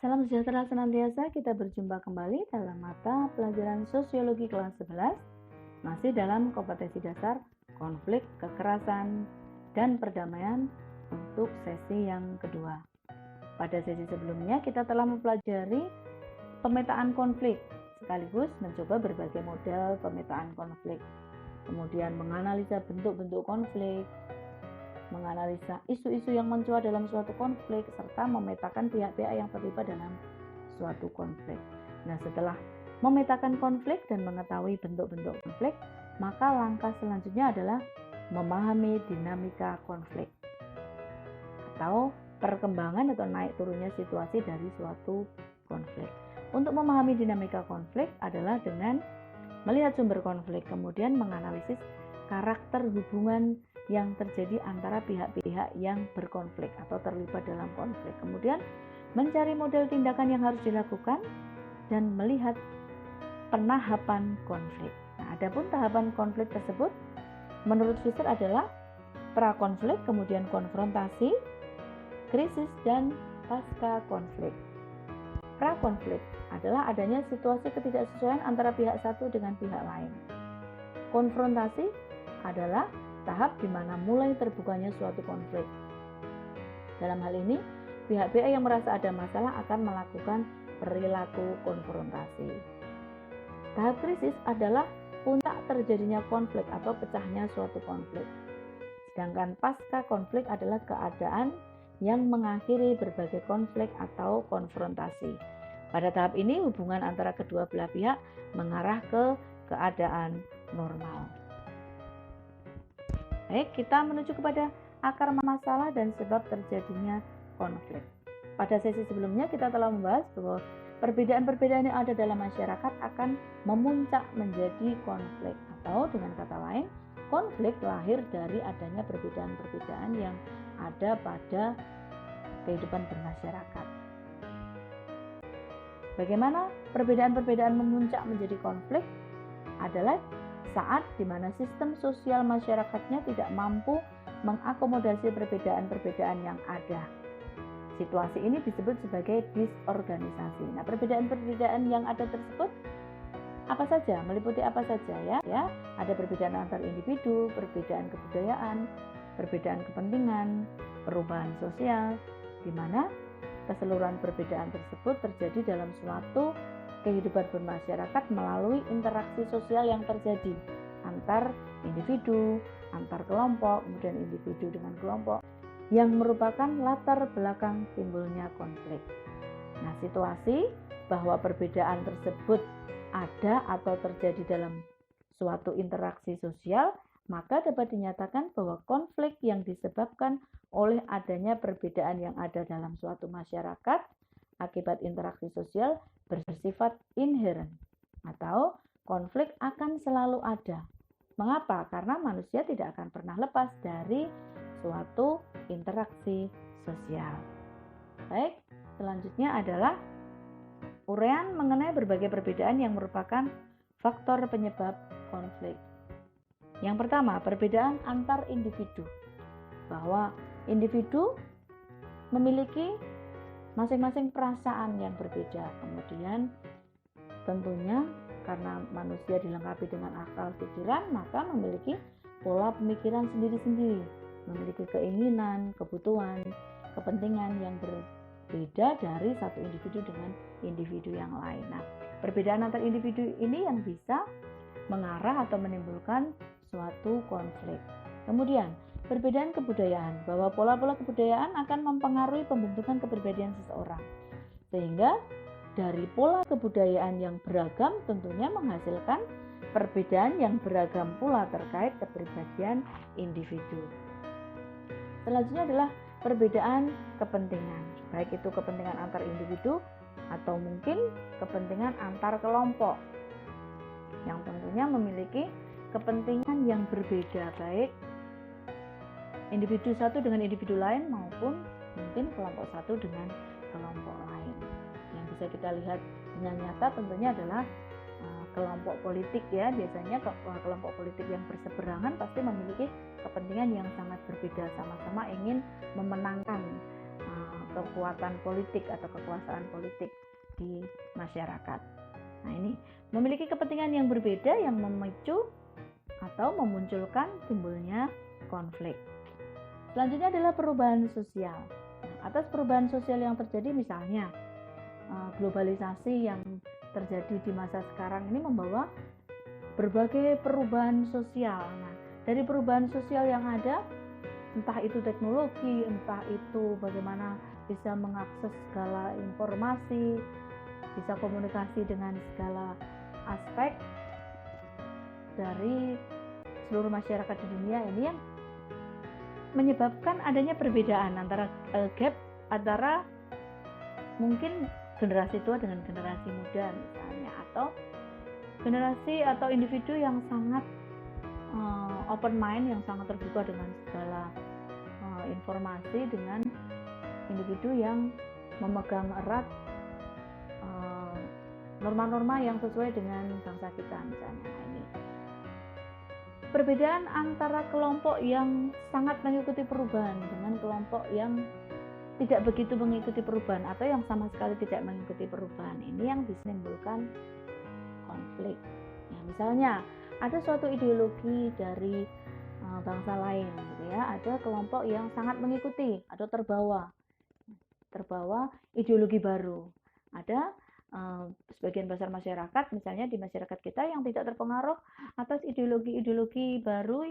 Salam sejahtera senantiasa, kita berjumpa kembali dalam mata pelajaran Sosiologi kelas 11, masih dalam kompetensi dasar konflik, kekerasan, dan perdamaian untuk sesi yang kedua. Pada sesi sebelumnya kita telah mempelajari pemetaan konflik, sekaligus mencoba berbagai model pemetaan konflik, kemudian menganalisa bentuk-bentuk konflik, menganalisa isu-isu yang mencuat dalam suatu konflik, serta memetakan pihak-pihak yang terlibat dalam suatu konflik. Nah, setelah memetakan konflik dan mengetahui bentuk-bentuk konflik, maka langkah selanjutnya adalah memahami dinamika konflik atau perkembangan atau naik turunnya situasi dari suatu konflik. Untuk memahami dinamika konflik adalah dengan melihat sumber konflik, kemudian menganalisis karakter hubungan yang terjadi antara pihak-pihak yang berkonflik atau terlibat dalam konflik. Kemudian mencari model tindakan yang harus dilakukan dan melihat penahapan konflik. Nah, adapun tahapan konflik tersebut menurut Fisher adalah pra-konflik, kemudian konfrontasi, krisis, dan pasca konflik. Pra-konflik adalah adanya situasi ketidaksesuaian antara pihak satu dengan pihak lain. Konfrontasi adalah tahap di mana mulai terbukanya suatu konflik. Dalam hal ini, pihak-pihak yang merasa ada masalah akan melakukan perilaku konfrontasi. Tahap krisis adalah puncak terjadinya konflik atau pecahnya suatu konflik. Sedangkan pasca konflik adalah keadaan yang mengakhiri berbagai konflik atau konfrontasi. Pada tahap ini, hubungan antara kedua belah pihak mengarah ke keadaan normal. Baik, kita menuju kepada akar masalah dan sebab terjadinya konflik. Pada sesi sebelumnya kita telah membahas bahwa perbedaan-perbedaan yang ada dalam masyarakat akan memuncak menjadi konflik, atau dengan kata lain, konflik lahir dari adanya perbedaan-perbedaan yang ada pada kehidupan bermasyarakat. Bagaimana perbedaan-perbedaan memuncak menjadi konflik adalah saat di mana sistem sosial masyarakatnya tidak mampu mengakomodasi perbedaan-perbedaan yang ada. Situasi ini disebut sebagai disorganisasi. Nah, perbedaan-perbedaan yang ada tersebut apa saja? Meliputi apa saja ya? Ada perbedaan antar individu, perbedaan kebudayaan, perbedaan kepentingan, perubahan sosial, di mana keseluruhan perbedaan tersebut terjadi dalam suatu kehidupan bermasyarakat melalui interaksi sosial yang terjadi antar individu, antar kelompok, kemudian individu dengan kelompok, yang merupakan latar belakang timbulnya konflik. Nah, situasi bahwa perbedaan tersebut ada atau terjadi dalam suatu interaksi sosial, maka dapat dinyatakan bahwa konflik yang disebabkan oleh adanya perbedaan yang ada dalam suatu masyarakat akibat interaksi sosial bersifat inheren, atau konflik akan selalu ada. Mengapa? Karena manusia tidak akan pernah lepas dari suatu interaksi sosial. Baik, selanjutnya adalah uraian mengenai berbagai perbedaan yang merupakan faktor penyebab konflik. Yang pertama, perbedaan antar individu. Bahwa individu memiliki masing-masing perasaan yang berbeda. Kemudian tentunya karena manusia dilengkapi dengan akal pikiran, maka memiliki pola pemikiran sendiri-sendiri, memiliki keinginan, kebutuhan, kepentingan yang berbeda dari satu individu dengan individu yang lain. Nah, perbedaan antar individu ini yang bisa mengarah atau menimbulkan suatu konflik. Kemudian perbedaan kebudayaan, bahwa pola-pola kebudayaan akan mempengaruhi pembentukan kepribadian seseorang. Sehingga dari pola kebudayaan yang beragam tentunya menghasilkan perbedaan yang beragam pula terkait kepribadian individu. Selanjutnya adalah perbedaan kepentingan, baik itu kepentingan antar individu atau mungkin kepentingan antar kelompok yang tentunya memiliki kepentingan yang berbeda, baik individu satu dengan individu lain maupun mungkin kelompok satu dengan kelompok lain. Yang bisa kita lihat dengan nyata tentunya adalah kelompok politik ya. Biasanya kelompok politik yang berseberangan pasti memiliki kepentingan yang sangat berbeda, sama-sama ingin memenangkan kekuatan politik atau kekuasaan politik di masyarakat. Nah, ini memiliki kepentingan yang berbeda yang memicu atau memunculkan timbulnya konflik. Selanjutnya adalah perubahan sosial. Nah, atas perubahan sosial yang terjadi, misalnya globalisasi yang terjadi di masa sekarang ini membawa berbagai perubahan sosial. Nah, dari perubahan sosial yang ada, entah itu teknologi, entah itu bagaimana bisa mengakses segala informasi, bisa komunikasi dengan segala aspek dari seluruh masyarakat di dunia, ini yang menyebabkan adanya perbedaan antara gap antara mungkin generasi tua dengan generasi muda misalnya, atau generasi atau individu yang sangat open mind, yang sangat terbuka dengan segala informasi, dengan individu yang memegang erat norma-norma yang sesuai dengan bangsa kita misalnya. Nah, ini perbedaan antara kelompok yang sangat mengikuti perubahan dengan kelompok yang tidak begitu mengikuti perubahan atau yang sama sekali tidak mengikuti perubahan, ini yang bisa menimbulkan konflik. Ya, misalnya ada suatu ideologi dari bangsa lain, gitu ya, ada kelompok yang sangat mengikuti atau terbawa ideologi baru. Ada sebagian besar masyarakat, misalnya di masyarakat kita, yang tidak terpengaruh atas ideologi-ideologi baru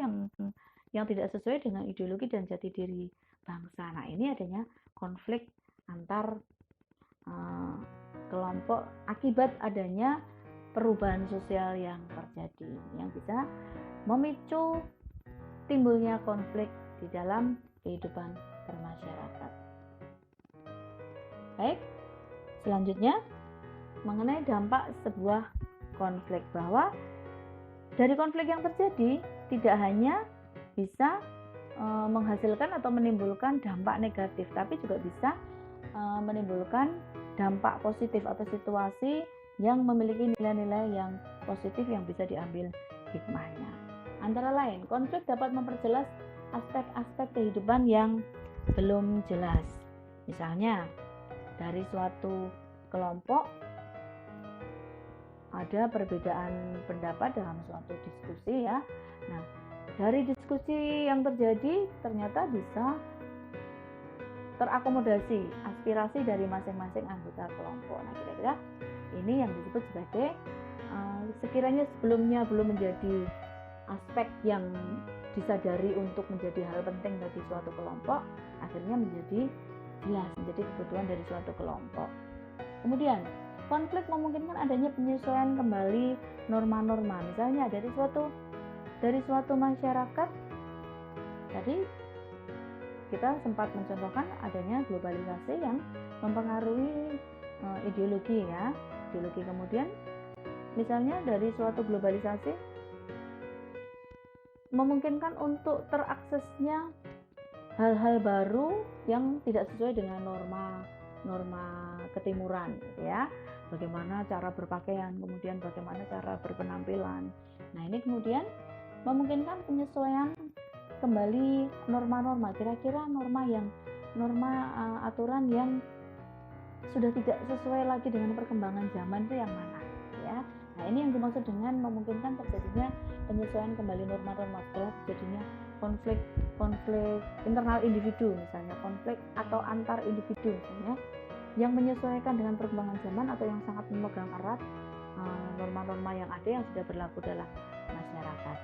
yang tidak sesuai dengan ideologi dan jati diri bangsa. Nah, ini adanya konflik antar kelompok akibat adanya perubahan sosial yang terjadi, yang bisa memicu timbulnya konflik di dalam kehidupan bermasyarakat. Baik, selanjutnya mengenai dampak sebuah konflik, bahwa dari konflik yang terjadi tidak hanya bisa menghasilkan atau menimbulkan dampak negatif, tapi juga bisa menimbulkan dampak positif atau situasi yang memiliki nilai-nilai yang positif yang bisa diambil hikmahnya. Antara lain, konflik dapat memperjelas aspek-aspek kehidupan yang belum jelas. Misalnya, dari suatu kelompok ada perbedaan pendapat dalam suatu diskusi, ya. Nah, dari diskusi yang terjadi ternyata bisa terakomodasi aspirasi dari masing-masing anggota kelompok. Nah, kira-kira ini yang disebut sebagai sekiranya sebelumnya belum menjadi aspek yang disadari untuk menjadi hal penting bagi suatu kelompok, akhirnya menjadi jelas, menjadi kebutuhan dari suatu kelompok. Kemudian, konflik memungkinkan adanya penyesuaian kembali norma-norma. Misalnya dari suatu masyarakat, tadi kita sempat mencontohkan adanya globalisasi yang mempengaruhi ideologi, ya. Ideologi kemudian, misalnya dari suatu globalisasi memungkinkan untuk teraksesnya hal-hal baru yang tidak sesuai dengan norma ketimuran, gitu ya. Bagaimana cara berpakaian, kemudian bagaimana cara berpenampilan. Nah, ini kemudian memungkinkan penyesuaian kembali norma-norma, kira-kira aturan yang sudah tidak sesuai lagi dengan perkembangan zaman itu yang mana, ya. Nah, ini yang dimaksud dengan memungkinkan terjadinya penyesuaian kembali norma-norma setelah terjadinya konflik internal individu, misalnya konflik atau antar individu, misalnya yang menyesuaikan dengan perkembangan zaman atau yang sangat memegang erat norma-norma yang ada yang sudah berlaku dalam masyarakat,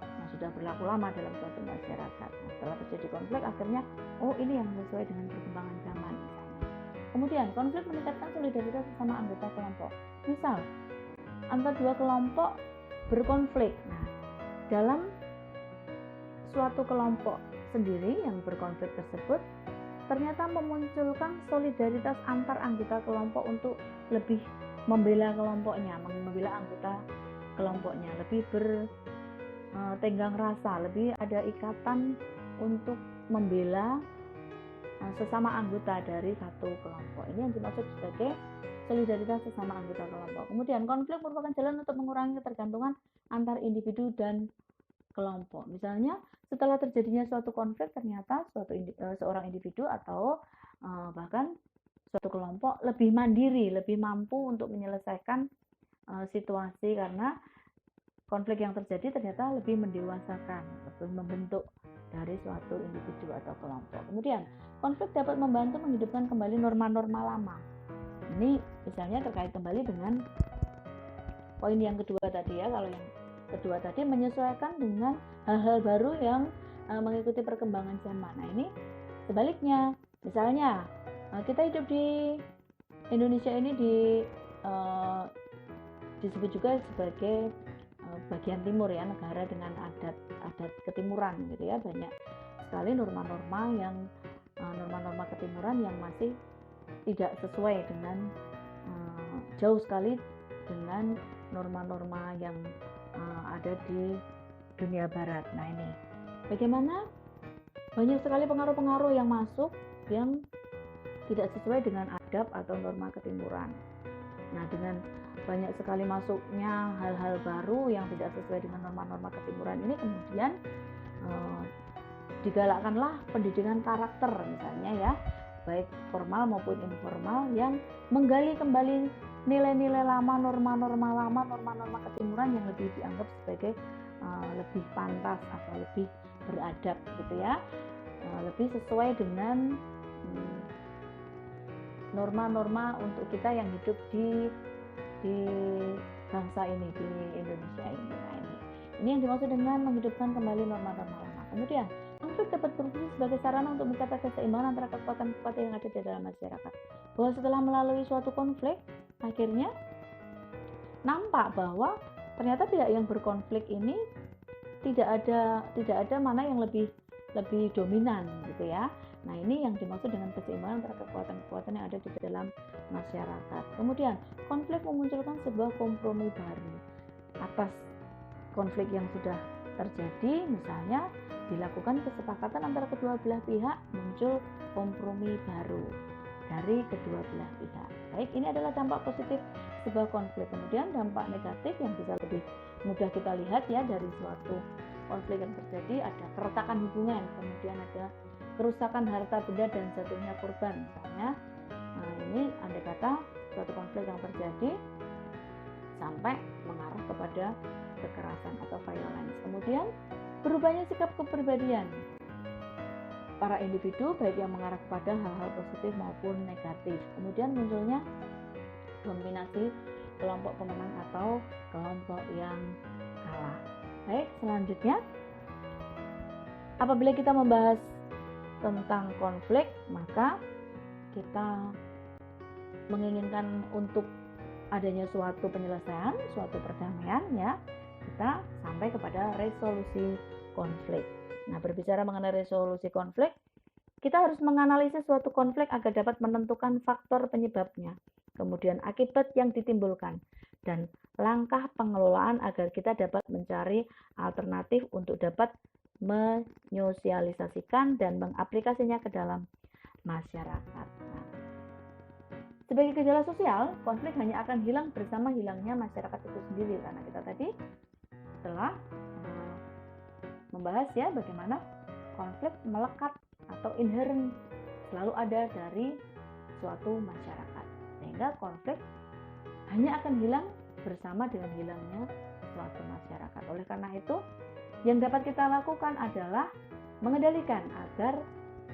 yang sudah berlaku lama dalam suatu masyarakat. Nah, setelah terjadi konflik, akhirnya ini yang sesuai dengan perkembangan zaman misalnya. Kemudian, konflik meningkatkan solidaritas sesama anggota kelompok. Misal, antara dua kelompok berkonflik. Nah, dalam suatu kelompok sendiri yang berkonflik tersebut ternyata memunculkan solidaritas antar anggota kelompok untuk lebih membela kelompoknya, membela anggota kelompoknya, lebih bertenggang rasa, lebih ada ikatan untuk membela sesama anggota dari satu kelompok. Ini yang dimaksud sebagai solidaritas sesama anggota kelompok. Kemudian, konflik merupakan jalan untuk mengurangi ketergantungan antar individu dan kelompok. Misalnya, setelah terjadinya suatu konflik, ternyata seorang individu atau bahkan suatu kelompok lebih mandiri, lebih mampu untuk menyelesaikan situasi karena konflik yang terjadi ternyata lebih mendewasakan, lebih membentuk dari suatu individu atau kelompok. Kemudian, konflik dapat membantu menghidupkan kembali norma-norma lama. Ini misalnya terkait kembali dengan poin yang kedua tadi ya. Kalau yang kedua tadi menyesuaikan dengan hal-hal baru yang mengikuti perkembangan zaman. Nah, ini sebaliknya. Misalnya, kita hidup di Indonesia ini disebut juga sebagai bagian timur ya, negara dengan adat ketimuran gitu ya. Banyak sekali norma-norma ketimuran yang masih tidak sesuai dengan jauh sekali dengan norma-norma yang ada di dunia barat. Nah, ini bagaimana banyak sekali pengaruh-pengaruh yang masuk yang tidak sesuai dengan adab atau norma ketimuran. Nah, dengan banyak sekali masuknya hal-hal baru yang tidak sesuai dengan norma-norma ketimuran ini, kemudian digalakkanlah pendidikan karakter misalnya ya, baik formal maupun informal, yang menggali kembali nilai-nilai lama, norma-norma lama, norma-norma ketimuran yang lebih dianggap sebagai lebih pantas atau lebih beradab gitu ya, lebih sesuai dengan norma-norma untuk kita yang hidup di bangsa ini, di Indonesia ini. Nah, ini yang dimaksud dengan menghidupkan kembali norma-norma lama. Kemudian, konflik dapat berfungsi sebagai sarana untuk mencapai keseimbangan antara kekuatan-kekuatan yang ada di dalam masyarakat. Bahwa setelah melalui suatu konflik, akhirnya nampak bahwa ternyata pihak yang berkonflik ini tidak ada mana yang lebih dominan gitu ya. Nah, ini yang dimaksud dengan keseimbangan antara kekuatan-kekuatan yang ada di dalam masyarakat. Kemudian, konflik memunculkan sebuah kompromi baru atas konflik yang sudah terjadi. Misalnya, dilakukan kesepakatan antara kedua belah pihak, muncul kompromi baru dari kedua belah pihak. Baik, ini adalah dampak positif sebuah konflik. Kemudian dampak negatif yang bisa lebih mudah kita lihat ya dari suatu konflik yang terjadi, ada keretakan hubungan, kemudian ada kerusakan harta benda dan jatuhnya korban misalnya. Nah, ini andai kata suatu konflik yang terjadi sampai mengarah kepada kekerasan atau violence. Kemudian berubahnya sikap kepribadian para individu, baik yang mengarah kepada hal-hal positif maupun negatif. Kemudian munculnya dominasi kelompok pemenang atau kelompok yang kalah. Baik, selanjutnya apabila kita membahas tentang konflik, maka kita menginginkan untuk adanya suatu penyelesaian, suatu perdamaian ya, kita sampai kepada resolusi konflik. Nah, berbicara mengenai resolusi konflik, kita harus menganalisis suatu konflik agar dapat menentukan faktor penyebabnya, kemudian akibat yang ditimbulkan, dan langkah pengelolaan agar kita dapat mencari alternatif untuk dapat menyosialisasikan dan mengaplikasinya ke dalam masyarakat. Nah, sebagai gejala sosial, konflik hanya akan hilang bersama hilangnya masyarakat itu sendiri, karena kita tadi telah membahas ya bagaimana konflik melekat atau inherent selalu ada dari suatu masyarakat, sehingga konflik hanya akan hilang bersama dengan hilangnya suatu masyarakat. Oleh karena itu, yang dapat kita lakukan adalah mengendalikan agar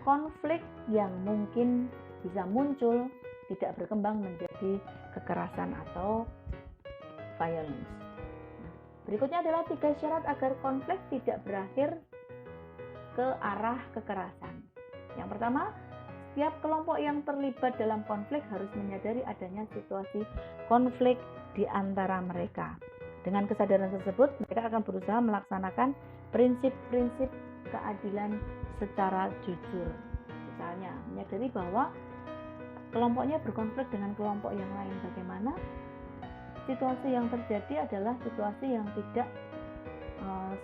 konflik yang mungkin bisa muncul tidak berkembang menjadi kekerasan atau violence. Nah, berikutnya adalah 3 syarat agar konflik tidak berakhir ke arah kekerasan. Yang pertama, setiap kelompok yang terlibat dalam konflik harus menyadari adanya situasi konflik di antara mereka. Dengan kesadaran tersebut, mereka akan berusaha melaksanakan prinsip-prinsip keadilan secara jujur. Misalnya, menyadari bahwa kelompoknya berkonflik dengan kelompok yang lain. Bagaimana situasi yang terjadi adalah situasi yang tidak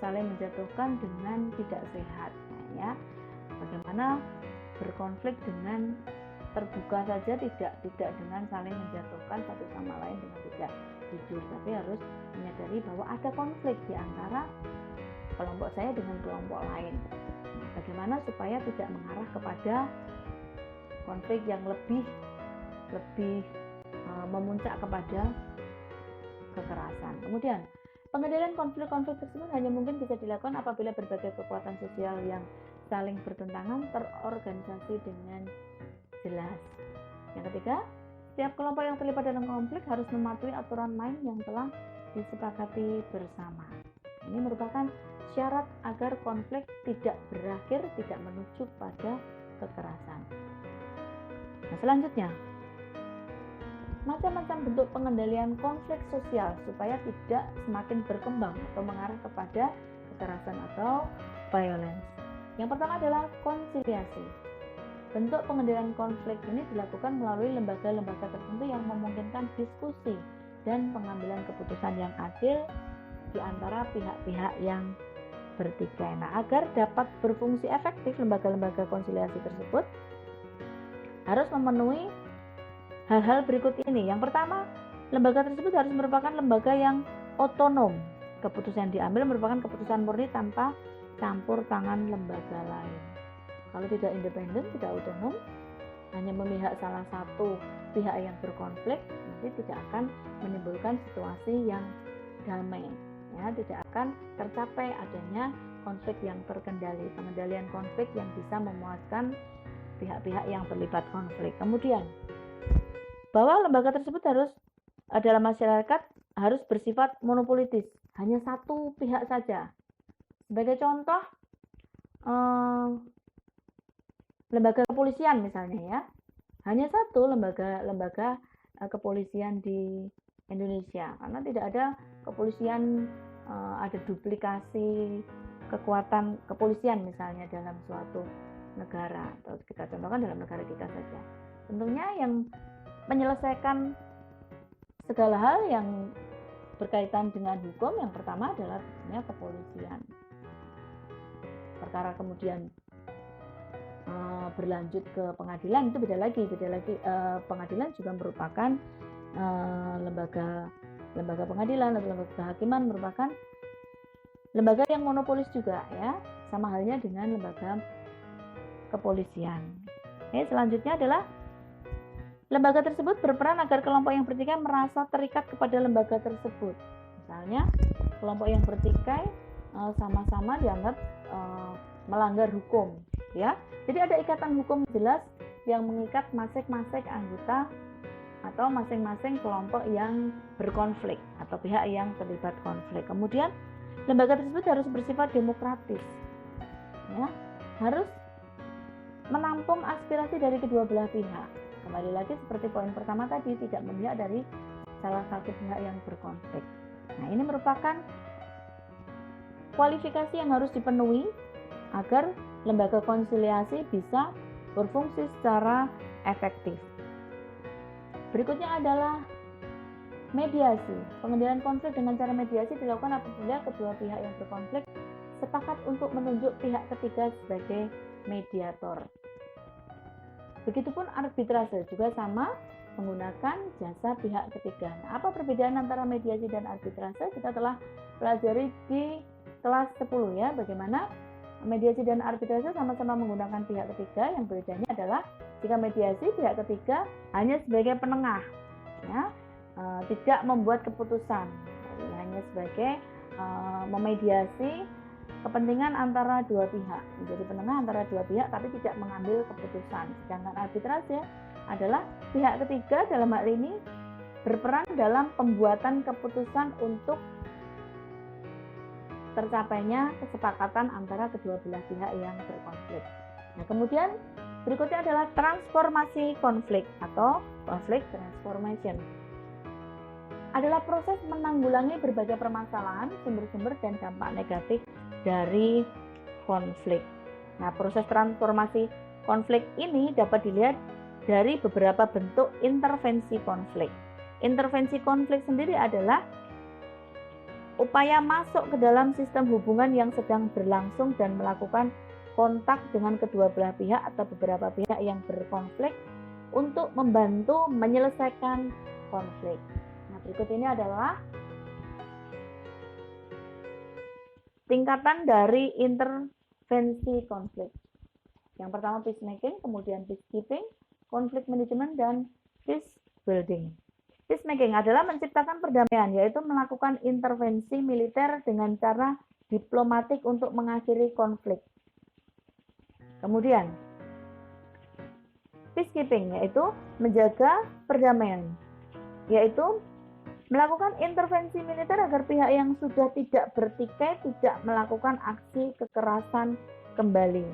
saling menjatuhkan dengan tidak sehat. Nah, ya, bagaimana berkonflik dengan terbuka saja, tidak dengan saling menjatuhkan satu sama lain dengan tidak jujur, tapi harus menyadari bahwa ada konflik di antara kelompok saya dengan kelompok lain. Nah, bagaimana supaya tidak mengarah kepada konflik yang lebih memuncak kepada kekerasan. Kemudian, pengendalian konflik-konflik tersebut hanya mungkin bisa dilakukan apabila berbagai kekuatan sosial yang saling bertentangan terorganisasi dengan jelas. Yang ketiga, setiap kelompok yang terlibat dalam konflik harus mematuhi aturan main yang telah disepakati bersama. Ini merupakan syarat agar konflik tidak berakhir, tidak menuju pada kekerasan. Nah, selanjutnya, macam-macam bentuk pengendalian konflik sosial supaya tidak semakin berkembang atau mengarah kepada kekerasan atau violence. Yang pertama adalah konsiliasi. Bentuk pengendalian konflik ini dilakukan melalui lembaga-lembaga tertentu yang memungkinkan diskusi dan pengambilan keputusan yang adil di antara pihak-pihak yang bertikai. Nah, agar dapat berfungsi efektif, lembaga-lembaga konsiliasi tersebut harus memenuhi hal-hal berikut ini. Yang pertama, lembaga tersebut harus merupakan lembaga yang otonom. Keputusan yang diambil merupakan keputusan murni tanpa campur tangan lembaga lain. Kalau tidak independen, tidak otonom, hanya memihak salah satu pihak yang berkonflik, nanti tidak akan menimbulkan situasi yang damai. Ya, tidak akan tercapai adanya konflik yang terkendali, pengendalian konflik yang bisa memuaskan pihak-pihak yang terlibat konflik. Kemudian, bahwa lembaga tersebut dalam masyarakat harus bersifat monopolitis, hanya satu pihak saja. Sebagai contoh, lembaga kepolisian misalnya ya, hanya satu lembaga kepolisian di Indonesia, karena tidak ada kepolisian, ada duplikasi kekuatan kepolisian misalnya dalam suatu negara, atau kita contohkan dalam negara kita saja. Tentunya yang menyelesaikan segala hal yang berkaitan dengan hukum yang pertama adalah tentunya kepolisian. Perkara kemudian berlanjut ke pengadilan itu beda lagi. Pengadilan juga merupakan lembaga pengadilan atau lembaga kehakiman merupakan lembaga yang monopolis juga ya, sama halnya dengan lembaga kepolisian. Selanjutnya adalah lembaga tersebut berperan agar kelompok yang bertikai merasa terikat kepada lembaga tersebut. Misalnya kelompok yang bertikai sama-sama dianggap melanggar hukum ya. Jadi ada ikatan hukum jelas yang mengikat masing-masing anggota atau masing-masing kelompok yang berkonflik atau pihak yang terlibat konflik. Kemudian lembaga tersebut harus bersifat demokratis ya, harus menampung aspirasi dari kedua belah pihak. Kembali lagi seperti poin pertama tadi, tidak memihak dari salah satu pihak yang berkonflik. Nah, ini merupakan kualifikasi yang harus dipenuhi agar lembaga konsiliasi bisa berfungsi secara efektif. Berikutnya adalah mediasi. Pengendalian konflik dengan cara mediasi dilakukan apabila kedua pihak yang berkonflik sepakat untuk menunjuk pihak ketiga sebagai mediator. Begitupun arbitrase juga sama menggunakan jasa pihak ketiga. Nah, apa perbedaan antara mediasi dan arbitrase? Kita telah pelajari di kelas 10 ya, bagaimana mediasi dan arbitrase sama-sama menggunakan pihak ketiga. Yang bedanya adalah jika mediasi pihak ketiga hanya sebagai penengah ya, tidak membuat keputusan, jadi hanya sebagai memediasi kepentingan antara dua pihak, menjadi penengah antara dua pihak tapi tidak mengambil keputusan. Sedangkan arbitrase adalah pihak ketiga dalam hal ini berperan dalam pembuatan keputusan untuk tercapainya kesepakatan antara kedua belah pihak yang berkonflik. Nah, kemudian berikutnya adalah transformasi konflik atau conflict transformation. Adalah proses menanggulangi berbagai permasalahan, sumber-sumber dan dampak negatif dari konflik. Nah, proses transformasi konflik ini dapat dilihat dari beberapa bentuk intervensi konflik. Intervensi konflik sendiri adalah upaya masuk ke dalam sistem hubungan yang sedang berlangsung dan melakukan kontak dengan kedua belah pihak atau beberapa pihak yang berkonflik untuk membantu menyelesaikan konflik. Nah, berikut ini adalah tingkatan dari intervensi konflik. Yang pertama peacemaking, kemudian peacekeeping, konflik manajemen, dan peace building. Peacemaking adalah menciptakan perdamaian, yaitu melakukan intervensi militer dengan cara diplomatik untuk mengakhiri konflik. Kemudian, peacekeeping yaitu menjaga perdamaian, yaitu melakukan intervensi militer agar pihak yang sudah tidak bertikai tidak melakukan aksi kekerasan kembali.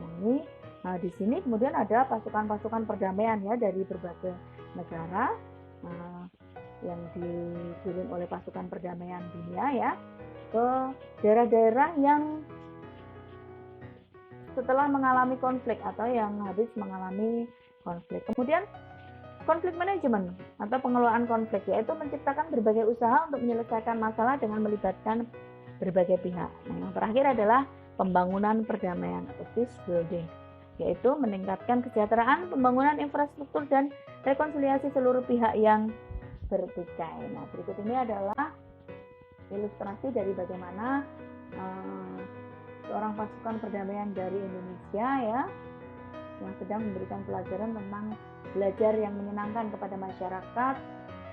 Nah, di sini kemudian ada pasukan-pasukan perdamaian ya dari berbagai negara yang dikirim oleh pasukan perdamaian dunia ya ke daerah-daerah yang setelah mengalami konflik atau yang habis mengalami konflik. Kemudian konflik manajemen atau pengelolaan konflik, yaitu menciptakan berbagai usaha untuk menyelesaikan masalah dengan melibatkan berbagai pihak. Nah, yang terakhir adalah pembangunan perdamaian atau peace building, yaitu meningkatkan kesejahteraan, pembangunan infrastruktur, dan rekonsiliasi seluruh pihak yang bertikai. Nah, berikut ini adalah ilustrasi dari bagaimana seorang pasukan perdamaian dari Indonesia ya yang sedang memberikan pelajaran tentang belajar yang menyenangkan kepada masyarakat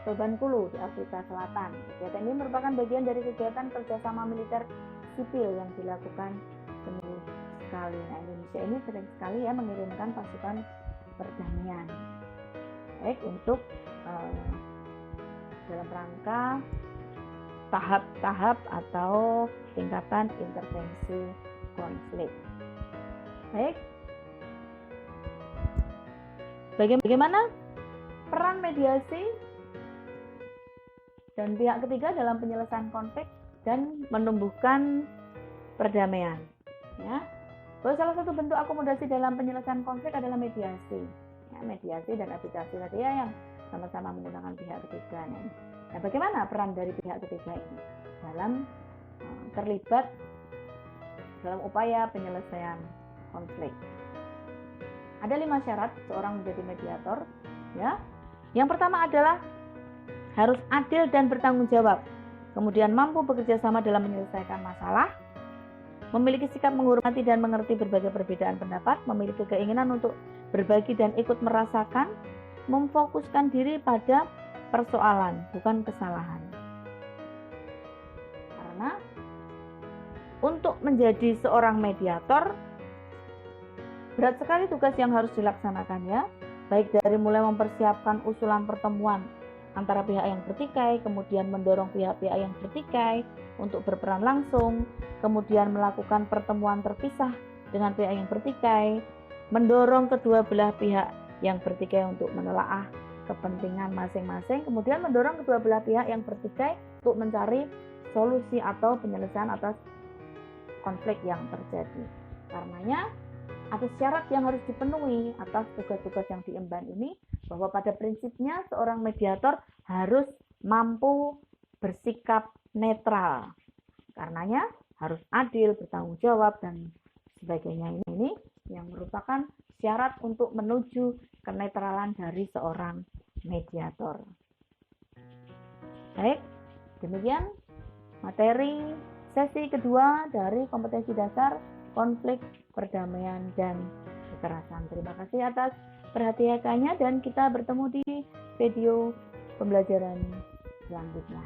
Toban Kulu di Afrika Selatan. Kegiatan ini merupakan bagian dari kegiatan kerjasama militer sipil yang dilakukan seminggu sekali. Nah, Indonesia ini sering sekali ya mengirimkan pasukan perdamaian, baik untuk dalam rangka tahap-tahap atau tingkatan intervensi konflik. Baik, bagaimana peran mediasi dan pihak ketiga dalam penyelesaian konflik dan menumbuhkan perdamaian? Ya, bahwa salah satu bentuk akomodasi dalam penyelesaian konflik adalah mediasi. Ya, mediasi dan arbitrasi tadi ya yang sama-sama menggunakan pihak ketiga. Nah, bagaimana peran dari pihak ketiga ini dalam terlibat dalam upaya penyelesaian konflik? Ada 5 syarat seorang menjadi mediator. Ya, yang pertama adalah harus adil dan bertanggung jawab, kemudian mampu bekerja sama dalam menyelesaikan masalah, memiliki sikap menghormati dan mengerti berbagai perbedaan pendapat, memiliki keinginan untuk berbagi dan ikut merasakan, memfokuskan diri pada persoalan, bukan kesalahan. Karena untuk menjadi seorang mediator, berat sekali tugas yang harus dilaksanakan ya, baik dari mulai mempersiapkan usulan pertemuan antara pihak yang bertikai, kemudian mendorong pihak-pihak yang bertikai untuk berperan langsung, kemudian melakukan pertemuan terpisah dengan pihak yang bertikai, mendorong kedua belah pihak yang bertikai untuk menelaah kepentingan masing-masing, kemudian mendorong kedua belah pihak yang bertikai untuk mencari solusi atau penyelesaian atas konflik yang terjadi. Karenanya ada syarat yang harus dipenuhi atas tugas-tugas yang diemban ini, bahwa pada prinsipnya seorang mediator harus mampu bersikap netral. Karenanya harus adil, bertanggung jawab, dan sebagainya. Ini yang merupakan syarat untuk menuju kenetralan dari seorang mediator. Baik, demikian materi sesi kedua dari kompetensi dasar konflik, perdamaian, dan kekerasan. Terima kasih atas perhatiannya dan kita bertemu di video pembelajaran selanjutnya.